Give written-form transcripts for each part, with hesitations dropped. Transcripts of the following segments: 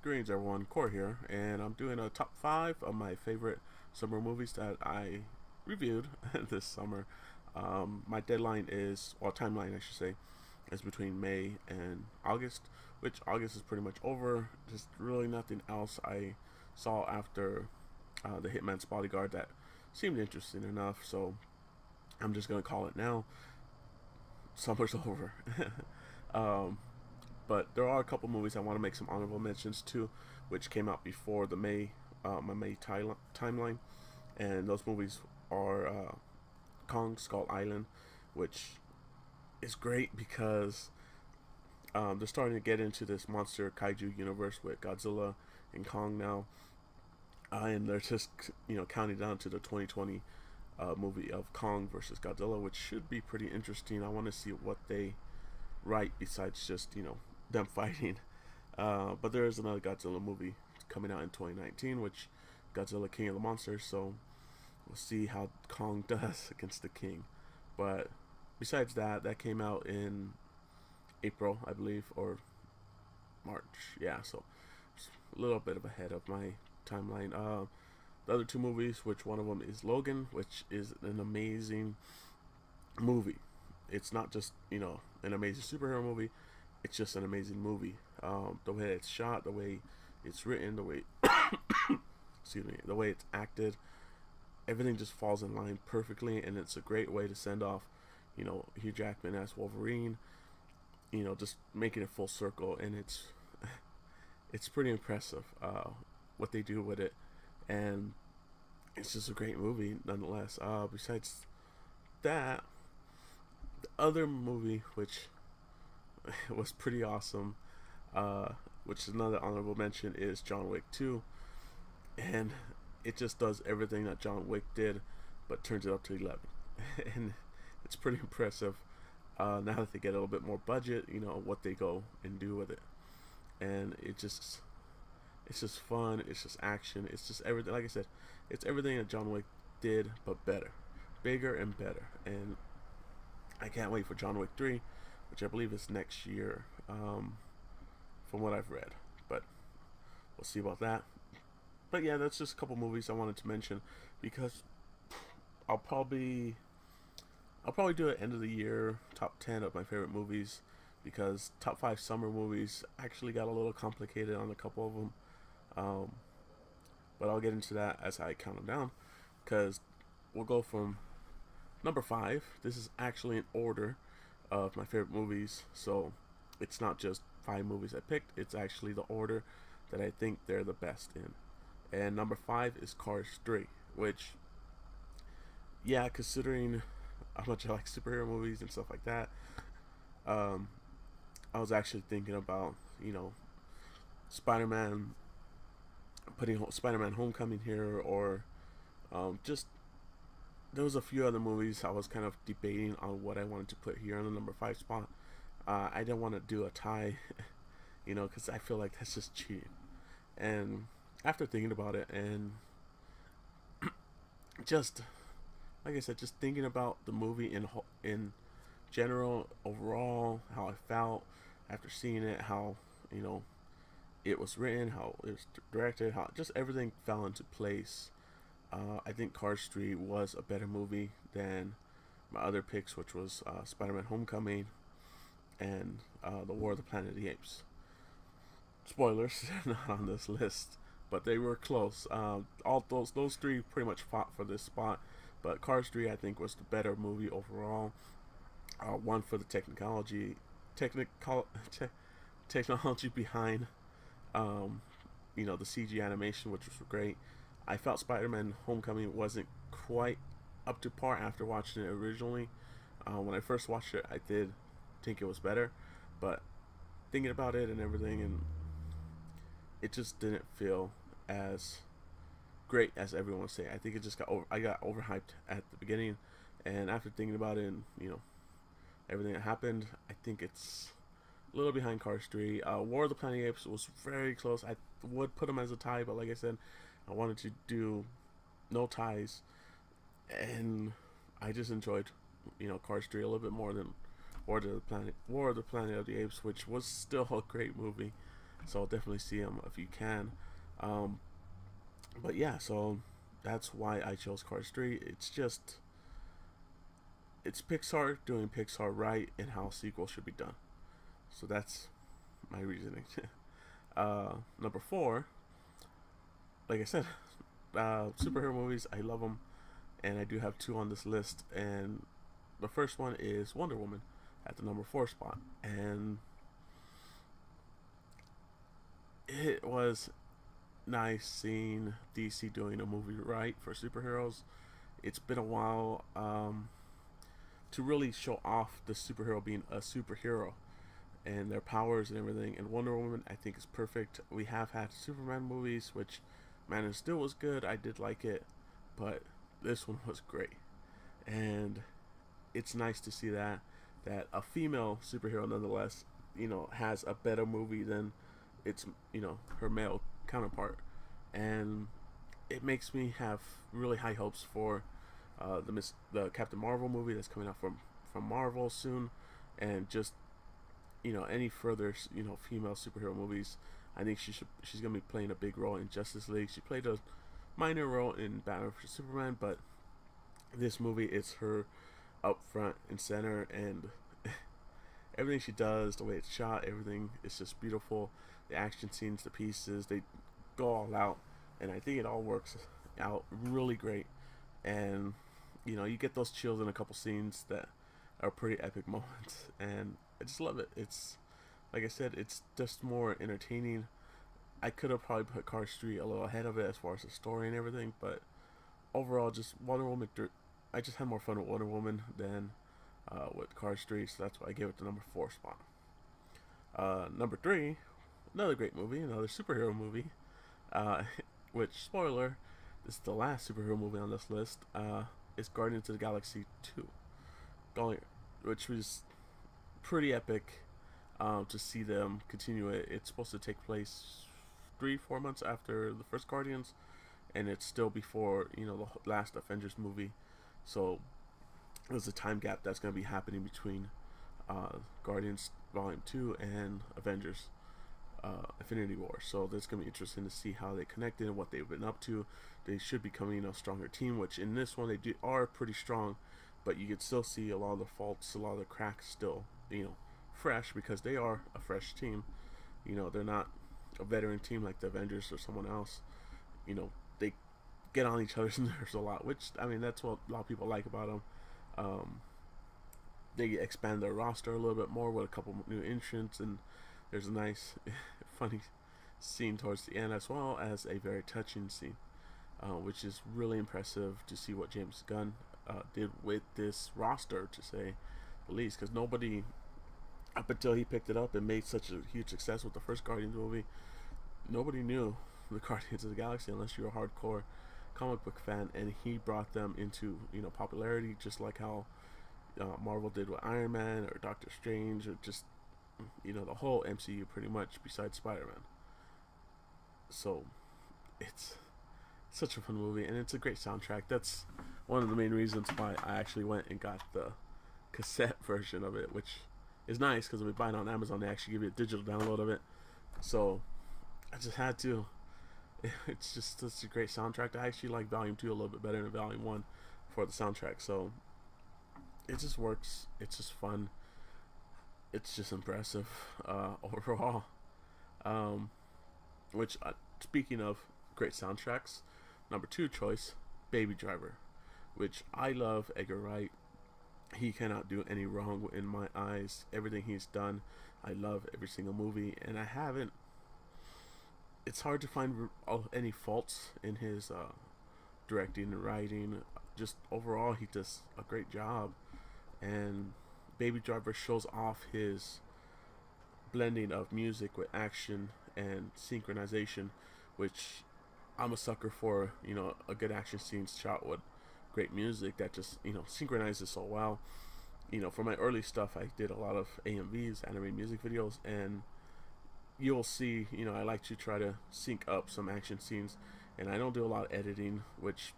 Greetings, everyone. Core here, and I'm doing a top 5 of my favorite summer movies that I reviewed this summer. My deadline is, well, timeline, I should say, is between May and August, which August is pretty much over. Just really nothing else I saw after The Hitman's Bodyguard that seemed interesting enough, so I'm just going to call it now. Summer's over. um, but there are a couple movies I want to make some honorable mentions to, which came out before the my timeline, and those movies are Kong Skull Island, which is great because they're starting to get into this monster kaiju universe with Godzilla and Kong now, and they're just counting down to the 2020 movie of Kong versus Godzilla, which should be pretty interesting. I want to see what they write besides just them fighting. But there is another Godzilla movie coming out in 2019, which Godzilla King of the Monsters. So we'll see how Kong does against the King. But besides that, that came out in April, I believe, or March. Yeah, so it's a little bit of ahead of my timeline. The other two movies, which one of them is Logan, which is an amazing movie. It's not just an amazing superhero movie. It's just an amazing movie. The way it's shot, the way it's written, the way excuse me, the way it's acted, everything just falls in line perfectly, and it's a great way to send off, Hugh Jackman as Wolverine. Just making it full circle, and it's pretty impressive what they do with it, and it's just a great movie nonetheless. Besides that, the other movie which was pretty awesome, which is another honorable mention, is John Wick 2, and it just does everything that John Wick did, but turns it up to 11, and it's pretty impressive. Now that they get a little bit more budget, what they go and do with it, and it's just fun. It's just action. It's just everything. Like I said, it's everything that John Wick did, but better, bigger and better. And I can't wait for John Wick 3, which I believe is next year, from what I've read. But we'll see about that. But yeah, that's just a couple movies I wanted to mention because I'll probably I'll probably do it end of the year top 10 of my favorite movies, because top 5 summer movies actually got a little complicated on a couple of them. Um, but I'll get into that as I count them down, because we'll go from number 5. This is actually an order of my favorite movies, so it's not just 5 movies I picked, it's actually the order that I think they're the best in. And number 5 is Cars 3, which, yeah, considering how much I like superhero movies and stuff like that, um, I was actually thinking about, Spider Man, putting Spider Man Homecoming here, or just there was a few other movies I was kind of debating on what I wanted to put here on the number 5 spot. I didn't want to do a tie, because I feel like that's just cheating. And after thinking about it, and just like I said, just thinking about the movie in general, overall, how I felt after seeing it, how you know it was written, how it was directed, how just everything fell into place. I think Cars 3 was a better movie than my other picks, which was Spider-Man: Homecoming and The War of the Planet of the Apes. Spoilers, they're not on this list, but they were close. All those three pretty much fought for this spot, but Cars 3 I think was the better movie overall. One for the technical te- technology behind, um, the CG animation, which was great. I felt Spider-Man: Homecoming wasn't quite up to par after watching it originally. When I first watched it, I did think it was better, but thinking about it and everything, and it just didn't feel as great as everyone was saying. I think it just I got overhyped at the beginning, and after thinking about it and everything that happened, I think it's a little behind Cars 3. War of the Planet of the Apes was very close. I would put them as a tie, but like I said, I wanted to do no ties, and I just enjoyed Cars 3 a little bit more than War of the Planet of the Apes, which was still a great movie. So definitely see them if you can. Um, but yeah, so that's why I chose Cars 3. It's Pixar doing Pixar right and how sequels should be done. So that's my reasoning. Number 4, like I said, superhero movies. I love them, and I do have two on this list. And the first one is Wonder Woman at the number 4 spot, and it was nice seeing DC doing a movie right for superheroes. It's been a while to really show off the superhero being a superhero and their powers and everything. And Wonder Woman, I think, is perfect. We have had Superman movies, which Man of Steel was good. I did like it, but this one was great, and it's nice to see that a female superhero, nonetheless, has a better movie than its her male counterpart, and it makes me have really high hopes for the Captain Marvel movie that's coming out from Marvel soon, and just any further female superhero movies. I think she's gonna be playing a big role in Justice League. She played a minor role in Batman vs Superman, but this movie is her up front and center, and everything she does, the way it's shot, everything is just beautiful. The action scenes, the pieces, they go all out, and I think it all works out really great. And you get those chills in a couple scenes that are pretty epic moments, and I just love it. It's like I said, it's just more entertaining. I could have probably put Cars 3 a little ahead of it as far as the story and everything, but overall, just Wonder Woman. I just had more fun with Wonder Woman than with Cars 3, so that's why I gave it the number 4 spot. Number 3, another great movie, another superhero movie, uh, which, spoiler, this is the last superhero movie on this list, is Guardians of the Galaxy 2, which was pretty epic to see them continue it. It's supposed to take place 3-4 months after the first Guardians, and it's still before the last Avengers movie. So there's a time gap that's going to be happening between Guardians Volume 2 and Avengers Infinity War. So that's going to be interesting to see how they connected and what they've been up to. They should be coming a stronger team, which in this one are pretty strong, but you can still see a lot of the faults, a lot of the cracks still, fresh, because they are a fresh team. They're not a veteran team like the Avengers or someone else. They get on each other's nerves a lot, which, I mean, that's what a lot of people like about them. They expand their roster a little bit more with a couple new entrants, and there's a nice, funny scene towards the end, as well as a very touching scene, which is really impressive to see what James Gunn did with this roster, to say the least, because nobody, up until he picked it up and made such a huge success with the first Guardians movie, nobody knew the Guardians of the Galaxy unless you're a hardcore comic book fan, and he brought them into popularity, just like how Marvel did with Iron Man or Doctor Strange, or just the whole MCU pretty much, besides Spider-Man. So it's such a fun movie, and it's a great soundtrack. That's one of the main reasons why I actually went and got the cassette version of it, which is nice because if we buy it on Amazon, they actually give you a digital download of it. So I just had to. It's just such a great soundtrack. I actually like Volume 2 a little bit better than Volume 1 for the soundtrack. So it just works. It's just fun. It's just impressive overall. Um, which, speaking of great soundtracks, number 2 choice, Baby Driver, which I love Edgar Wright. He cannot do any wrong in my eyes. Everything he's done, I love every single movie, and I haven't. It's hard to find any faults in his directing and writing. Just overall, he does a great job, and Baby Driver shows off his blending of music with action and synchronization, which I'm a sucker for. A good action scene shot with great music that just synchronizes so well. For my early stuff, I did a lot of AMVs, animated music videos, and you'll see, I like to try to sync up some action scenes, and I don't do a lot of editing, which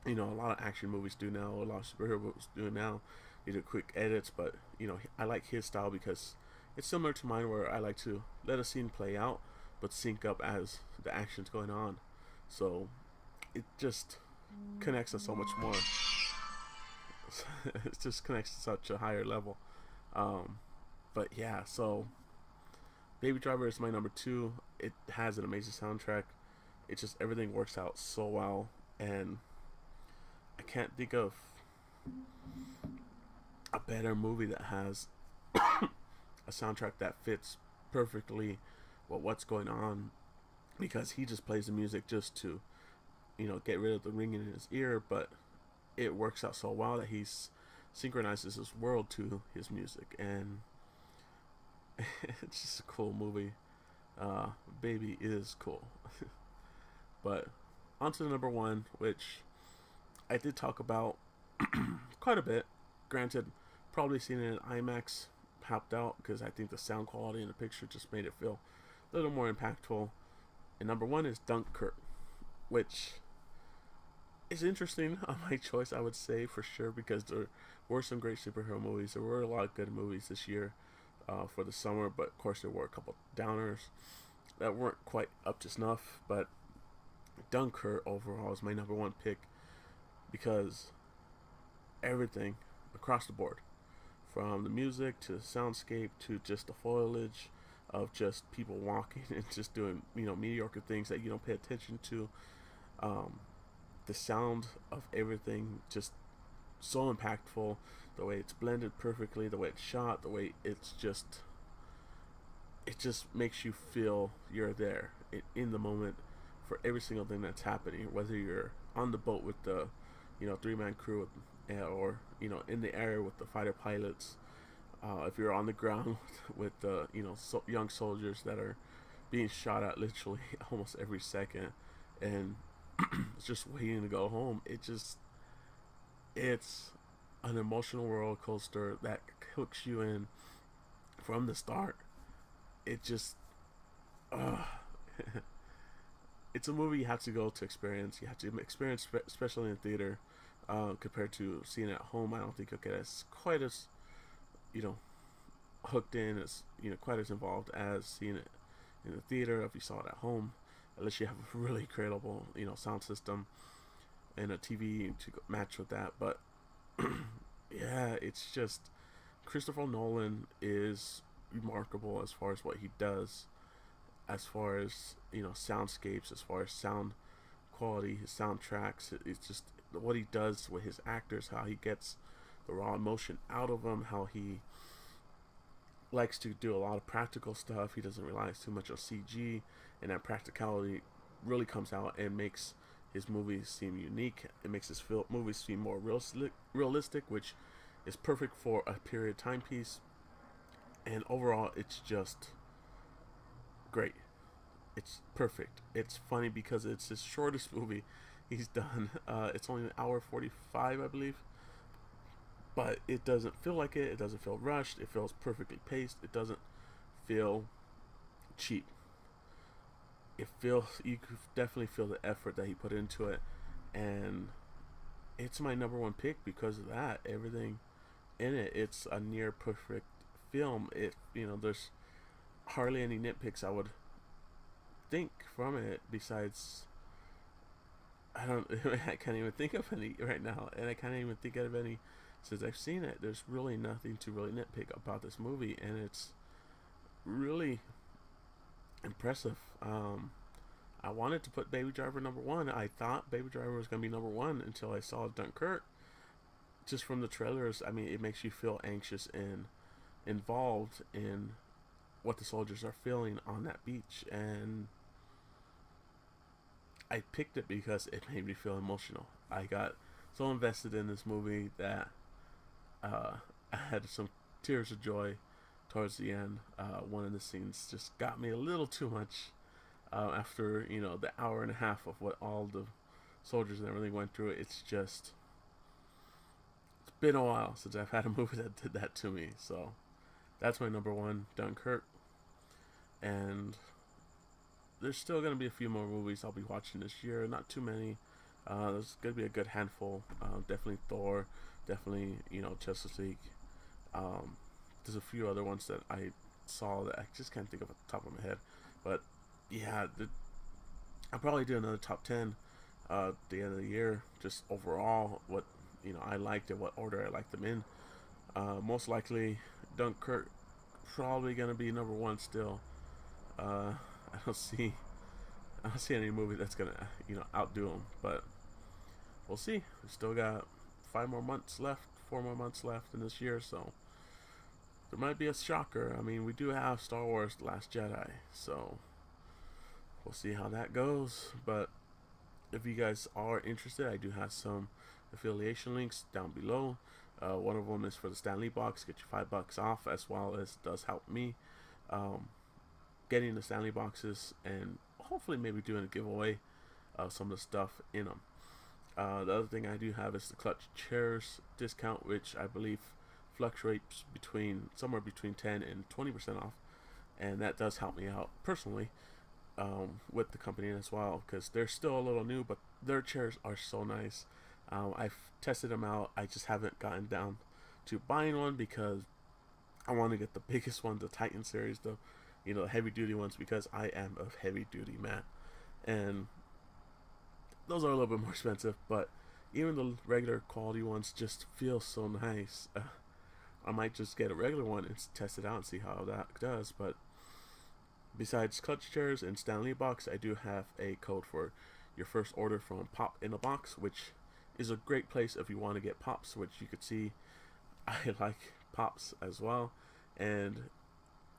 a lot of action movies do now, a lot of superhero movies do now. They do quick edits, but I like his style because it's similar to mine where I like to let a scene play out, but sync up as the action's going on. So it just connects us so much more. It just connects to such a higher level. Um, but yeah, so Baby Driver is my number two. It has an amazing soundtrack. It just everything works out so well, and I can't think of a better movie that has a soundtrack that fits perfectly with what's going on, because he just plays the music just to get rid of the ringing in his ear, but it works out so well that he's synchronizes his world to his music, and it's just a cool movie. Baby is cool. But on to the number one, which I did talk about quite a bit. Granted, probably seeing it in IMAX helped out because I think the sound quality in the picture just made it feel a little more impactful. And number one is Dunkirk, which is interesting on my choice, I would say, for sure, because there were some great superhero movies. There were a lot of good movies this year for the summer, but of course there were a couple downers that weren't quite up to snuff. But Dunkirk overall is my number one pick because everything across the board, from the music to the soundscape to just the foliage of just people walking and just doing mediocre things that you don't pay attention to. Um, the sound of everything just so impactful. The way it's blended perfectly, the way it's shot, the way it just makes you feel you're there in the moment for every single thing that's happening. Whether you're on the boat with the three-man crew, or in the air with the fighter pilots, if you're on the ground with the young soldiers that are being shot at literally almost every second, and just waiting to go home. It's an emotional roller coaster that hooks you in from the start. It just uh, it's a movie you have to go to experience. You have to experience, especially in theater, compared to seeing it at home. I don't think you'll get as quite as you know hooked in, as quite as involved as seeing it in the theater if you saw it at home, unless you have a really incredible sound system and a TV to match with that. But yeah, it's just Christopher Nolan is remarkable as far as what he does, as far as soundscapes, as far as sound quality, his soundtracks. It's just what he does with his actors, how he gets the raw emotion out of them, how he likes to do a lot of practical stuff. He doesn't rely too much on CG, and that practicality really comes out and makes his movies seem unique. It makes his movies seem more realistic, which is perfect for a period timepiece. And overall, it's just great. It's perfect. It's funny because it's his shortest movie he's done. It's only an hour 45, I believe. But it doesn't feel like it. It doesn't feel rushed. It feels perfectly paced. It doesn't feel cheap. You could definitely feel the effort that he put into it, and it's my number one pick because of that. Everything in it, it's a near perfect film. There's hardly any nitpicks I would think from it besides I can't even think of any right now, and I can't even think of any since I've seen it. There's really nothing to really nitpick about this movie, and it's really impressive. I wanted to put Baby Driver number one. I thought Baby Driver was going to be number one until I saw Dunkirk. Just from the trailers, I mean, it makes you feel anxious and involved in what the soldiers are feeling on that beach, and I picked it because it made me feel emotional. I got so invested in this movie that I had some tears of joy towards the end. One of the scenes just got me a little too much after the hour and a half of what all the soldiers and everything went through. It's been a while since I've had a movie that did that to me. So that's my number one, Dunkirk. And there's still going to be a few more movies I'll be watching this year. Not too many. There's going to be a good handful. Definitely Thor. Definitely, Justice League. There's a few other ones that I saw that. I just can't think of it off the top of my head. But yeah, I'll probably do another top 10 at the end of the year. Just overall, what I liked and what order I liked them in. Most likely, Dunkirk probably gonna be number one still. I don't see any movie that's gonna outdo them, but we'll see. We still got 5 more months left, 4 more months left in this year, so there might be a shocker. I mean, we do have Star Wars: The Last Jedi, so we'll see how that goes. But if you guys are interested, I do have some affiliation links down below. One of them is for the Stanley box, get you $5 off, as well as does help me um, getting the Stanley boxes and hopefully maybe doing a giveaway of some of the stuff in them. The other thing I do have is the Clutch Chairs discount, which I believe fluctuates between somewhere between 10 and 20% off, and that does help me out personally with the company as well, because they're still a little new, but their chairs are so nice. I've tested them out. I just haven't gotten down to buying one because I want to get the biggest one, the Titan series, the heavy duty ones, because I am a heavy duty man, and those are a little bit more expensive. But even the regular quality ones just feel so nice. I might just get a regular one and test it out and see how that does. But besides Clutch Chairs and Stanley box, I do have a code for your first order from Pop in a Box, which is a great place if you want to get pops, which you could see I like pops as well, and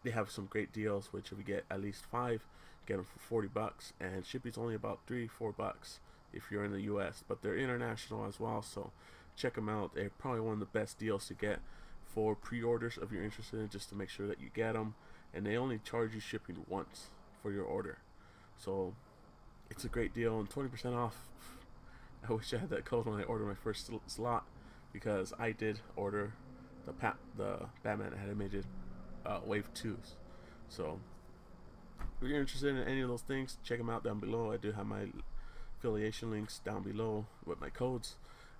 they have some great deals, which if you get at least 5, get them for $40, and shipping's only about $3-4 if you're in the US, but they're international as well, so check them out. They're probably one of the best deals to get for pre-orders if you're interested in, just to make sure that you get them, and they only charge you shipping once for your order, so it's a great deal and 20% off. I wish I had that code when I ordered my first slot, because I did order the Batman animated Wave 2s. So if you're interested in any of those things, check them out down below. I do have my affiliation links down below with my codes,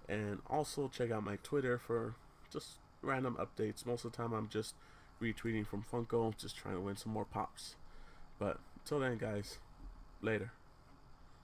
and also check out my Twitter for just random updates. Most of the time I'm just retweeting from Funko, just trying to win some more pops. But until then, guys, later.